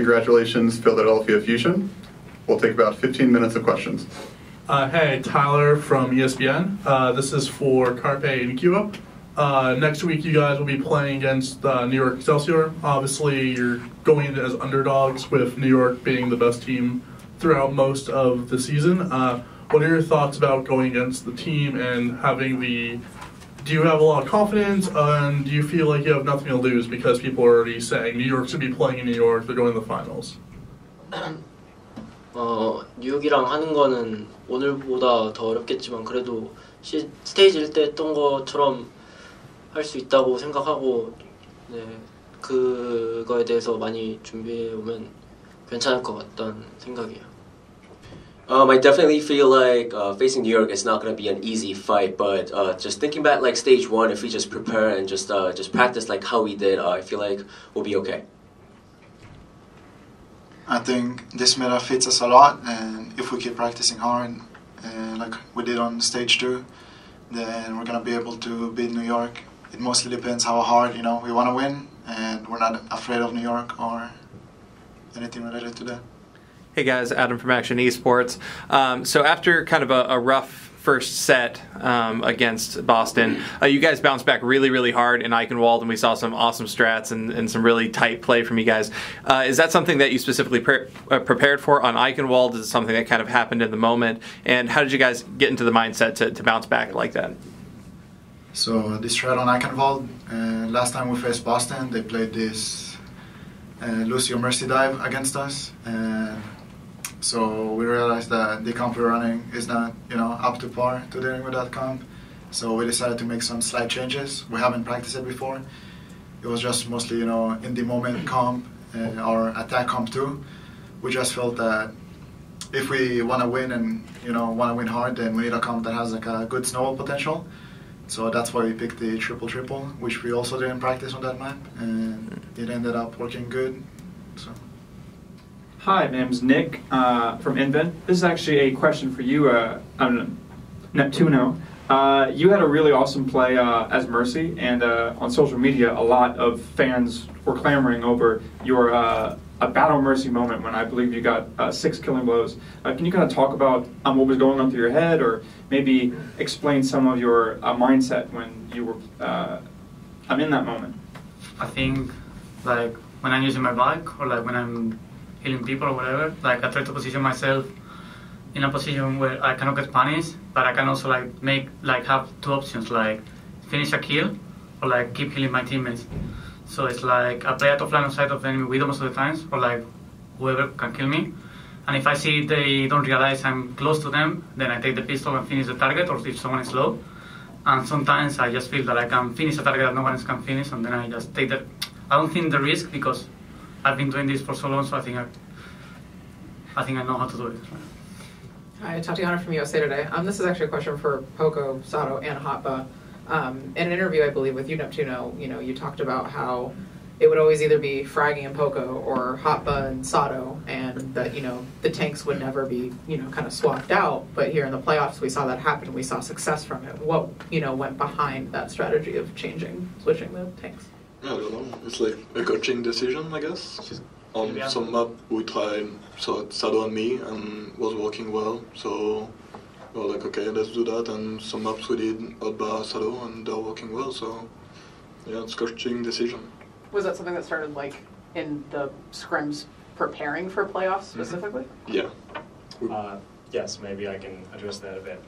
congratulations, Philadelphia Fusion. We'll take about 15 minutes of questions. Hey, Tyler from ESPN. This is for Carpe and Cuba. Next week you guys will be playing against New York Excelsior. Obviously you're going in as underdogs with New York being the best team throughout most of the season. What are your thoughts about going against the team and having do you have a lot of confidence, and do you feel like you have nothing to lose because people are already saying New York should be playing in New York, they're going to the finals? 뉴욕이랑 하는 거는 오늘보다 더 어렵겠지만 그래도 스테이지 1때 했던 것처럼 할 수 있다고 생각하고 네, 그거에 대해서 많이 준비해 오면 괜찮을 것 같다는 생각이에요. I definitely feel like facing New York is not going to be an easy fight, but just thinking back like stage 1, if we just prepare and just practice like how we did, I feel like we'll be okay. I think this meta fits us a lot, and if we keep practicing hard, like we did on stage 2, then we're going to be able to beat New York. It mostly depends how hard, we want to win, and we're not afraid of New York or anything related to that. Hey guys, Adam from Akshon Esports. So after kind of a rough first set against Boston, you guys bounced back really, really hard in Eichenwald, and we saw some awesome strats and some really tight play from you guys. Is that something that you specifically prepared for on Eichenwald? Is it something that kind of happened in the moment? And how did you guys get into the mindset to bounce back like that? So this strat on Eichenwald, last time we faced Boston, they played this Lucio Mercy dive against us, and so we realized that the comp we're running is not, up to par to dealing with that comp. So we decided to make some slight changes. We haven't practiced it before. It was just mostly, in the moment comp or attack comp too. We just felt that if we want to win and, want to win hard, then we need a comp that has like a good snowball potential. So that's why we picked the triple-triple, which we also didn't practice on that map, and it ended up working good. So. Hi, my name's Nick from Invent. This is actually a question for you, Neptuno. You had a really awesome play as Mercy, and on social media, a lot of fans were clamoring over your a Battle Mercy moment when I believe you got 6 killing blows. Can you kind of talk about what was going on through your head, or maybe explain some of your mindset when you were in that moment? I think like when I'm using my bike, or like when I'm healing people or whatever, like I try to position myself in a position where I cannot get punished, but I can also have 2 options, like finish a kill or like keep healing my teammates. So it's like I play out of line of sight of the enemy widow most of the times, or like whoever can kill me. And if I see they don't realize I'm close to them, then I take the pistol and finish the target, or if someone is low. And sometimes I just feel that I can finish a target that no one else can finish, and then I just take that. I don't think the risk, because I've been doing this for so long, so I think I know how to do it. Hi, Tatiana from USA Today. This is actually a question for Poco, Sato, and Hotba. In an interview, I believe, with you, Neptuno, you talked about how it would always either be Fraggy and Poco or Hotba and Sato, and that, the tanks would never be, kind of swapped out. But here in the playoffs, we saw that happen. We saw success from it. What, went behind that strategy of switching the tanks? I don't know. It's like a coaching decision, I guess. On some map, we tried Sato and me, and was working well. So we were like, okay, let's do that. And some maps we did Hotba, Sato, and they're working well. So yeah, it's coaching decision. Was that something that started like in the scrims preparing for playoffs specifically? Yeah. Yes, maybe I can address that a bit.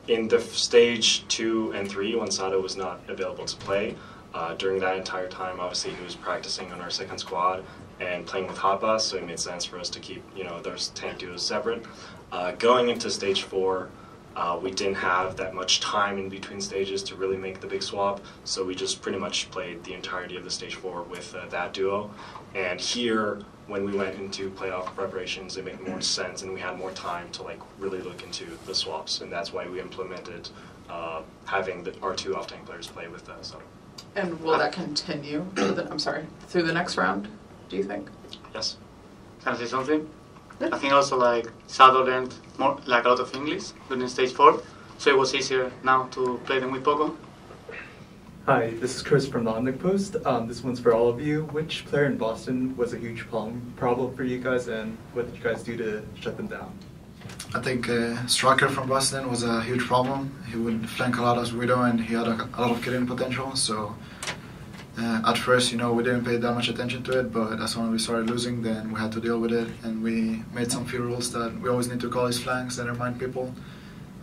In the stage 2 and 3, when Sato was not available to play, during that entire time, obviously he was practicing on our second squad and playing with Hotba, so it made sense for us to keep, those tank duos separate. Going into stage 4, we didn't have that much time in between stages to really make the big swap, so we just pretty much played the entirety of the stage 4 with that duo. And here, when we went into playoff preparations, it made more sense, and we had more time to really look into the swaps, and that's why we implemented having our 2 off-tank players play with Sato. And will that continue through the next round, do you think? Yes. Can I say something? I think also Sato learned a lot of English during stage 4, so it was easier now to play them with Poco. Hi, this is Chris from the Onic Post. This one's for all of you. Which player in Boston was a huge problem for you guys, and what did you guys do to shut them down? I think Striker from Boston was a huge problem. He would flank a lot as Widow, and he had a lot of killing potential. So at first, we didn't pay that much attention to it, but as soon as we started losing, then we had to deal with it, and we made some few rules that we always need to call his flanks and remind people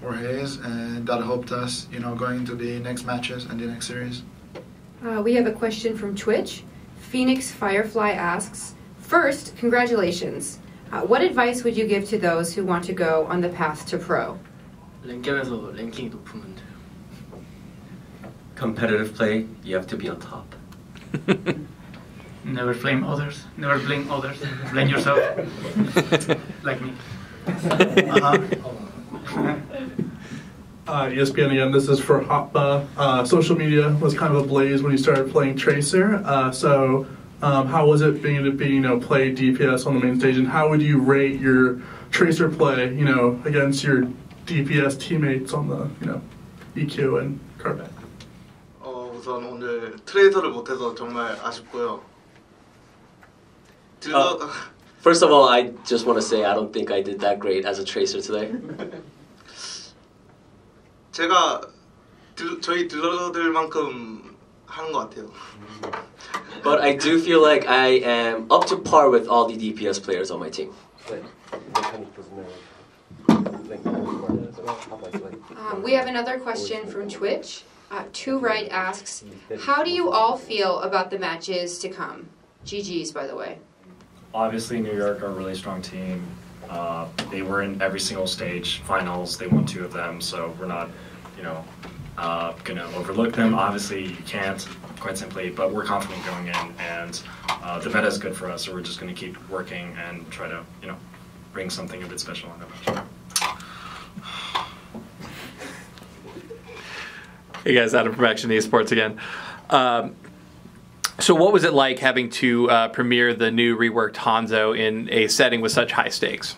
where he is, and that helped us, going into the next matches and the next series. We have a question from Twitch. Phoenix Firefly asks, first, congratulations. What advice would you give to those who want to go on the path to pro? 랭겜에서 랭킹이 높으면 돼요. Competitive play, you have to be on top. Never blame others. Never blame others. Blame yourself. Like me. ESPN again, this is for Hoppa. Social media was kind of ablaze when you started playing Tracer. So how was it being to play DPS on the main stage, and how would you rate your Tracer play, against your DPS teammates on the, EQ and Carpet? 우선 오늘 트레이서를 못해서 정말 아쉽고요. First of all, I just want to say I don't think I did that great as a Tracer today. 제가 저희 딜러들만큼 하는 것 같아요. But I do feel like I am up to par with all the DPS players on my team. We have another question from Twitch. Two Right asks, how do you all feel about the matches to come? GG's, by the way. Obviously, New York are a really strong team. They were in every single stage finals. They won 2 of them, so we're not, gonna overlook them. Obviously, you can't, quite simply, but we're confident going in, and the meta is good for us. So we're just gonna keep working and try to, bring something a bit special on the match. Hey guys, Adam from Akshon Esports again. So what was it like having to premiere the new reworked Hanzo in a setting with such high stakes?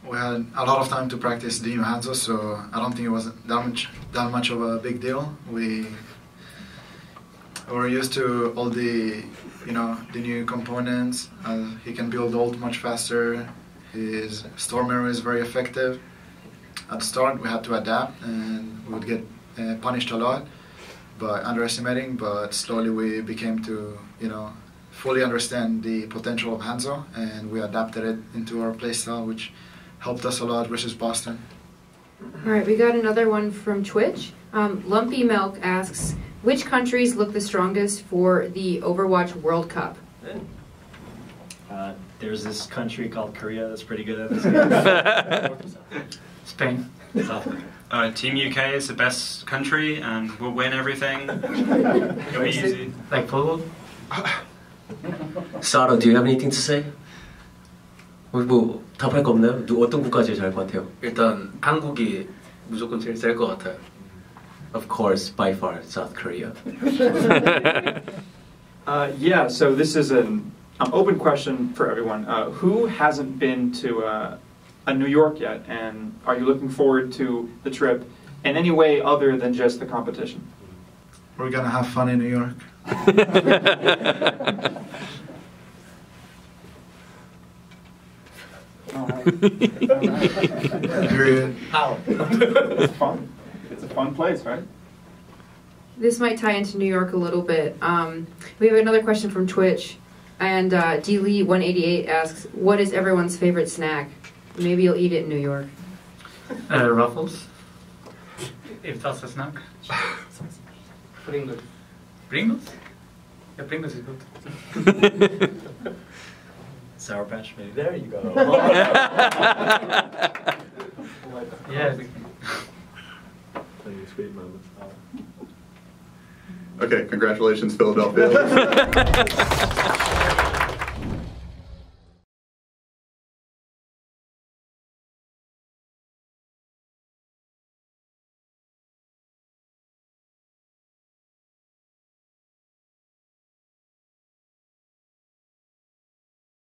We had a lot of time to practice the new Hanzo, so I don't think it was that much of a big deal. We were used to all the the new components. He can build ult much faster. His storm arrow is very effective. At the start, we had to adapt, and we would get punished a lot by underestimating, but slowly we became to, fully understand the potential of Hanzo, and we adapted it into our playstyle, which helped us a lot versus Boston. All right, we got another one from Twitch. Lumpy Milk asks, which countries look the strongest for the Overwatch World Cup? There's this country called Korea that's pretty good at this game. Spain. Team UK is the best country and we'll win everything. It'll be easy. Like football? Sato, do you have anything to say? 뭐 답할 거 없나요? 어떤 국가 제일 잘할 것 같아요? 일단 한국이 무조건 제일 셀 것 같아요. Of course, by far, South Korea. Yeah, so this is an open question for everyone. Who hasn't been to New York yet, and are you looking forward to the trip in any way other than just the competition? We're gonna have fun in New York. How? It's fun. It's a fun place, right? This might tie into New York a little bit. We have another question from Twitch, and DLee188 asks, what is everyone's favorite snack? Maybe you'll eat it in New York. Ruffles. If that's a snack. Pringles. Pringles? Yeah, Pringles is good. Sour Patch, maybe. There you go. Yeah. Sweet moments. Okay, congratulations, Philadelphia.